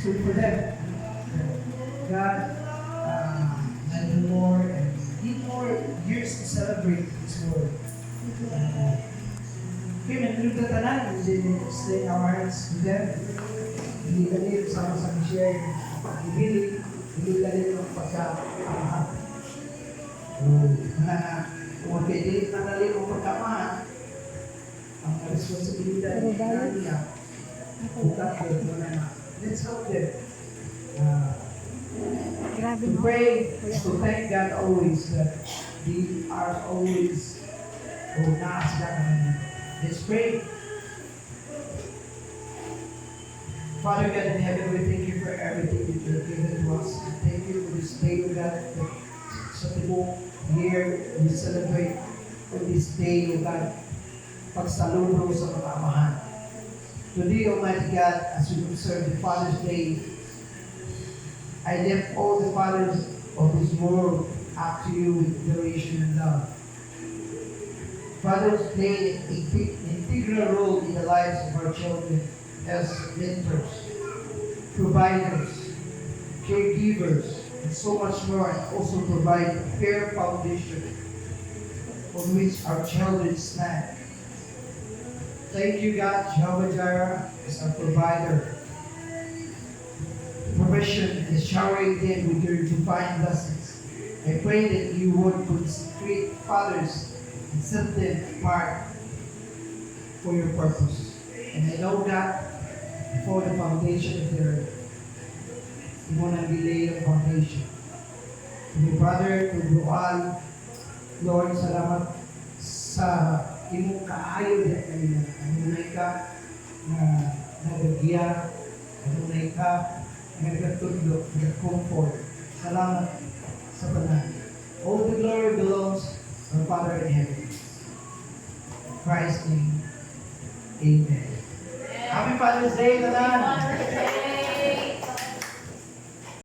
good for them. God, and more and need more years to celebrate His word. Okay, manunod na tanan, hindi stay in our hearts with them. Hindi ka rin sama sa share yung pag-ibig, hindi ka rin yung pagka-amahal. Kung pwede na rin yung pagka-amahal, ang responsibilidad niya, bukat ko mo na. Let's help them. To pray, to thank God always that they are always naas ka naman. Let's pray. Father God in heaven, we thank you for everything that you have given to us. We thank you for this day, O God, that sa tibok here, we celebrate on this day, O God, pagsaludo sa mga amahan. Today, Almighty God, as we observe the Father's Day, I lift all the fathers of this world up to you with adoration and love. Fathers play an integral role in the lives of our children as mentors, providers, caregivers, and so much more, and also provide a fair foundation on which our children stand. Thank you, God, Jehovah Jireh, as our provider. Provision is showering them with your divine blessings. I pray that you would consecrate fathers and set them apart for your purpose. And I know that before the foundation of the earth, you want to lay the foundation. To my brother, to Joel, Lord, salamat sa imong kaayo na kanina. Anunay ka na nagagya, anunay ka nagkatulog, nagcomfort. Salamat sa Tanan. All the glory belongs to our Father in heaven. In Christ's name, Amen. Happy Father's Day, Tanan!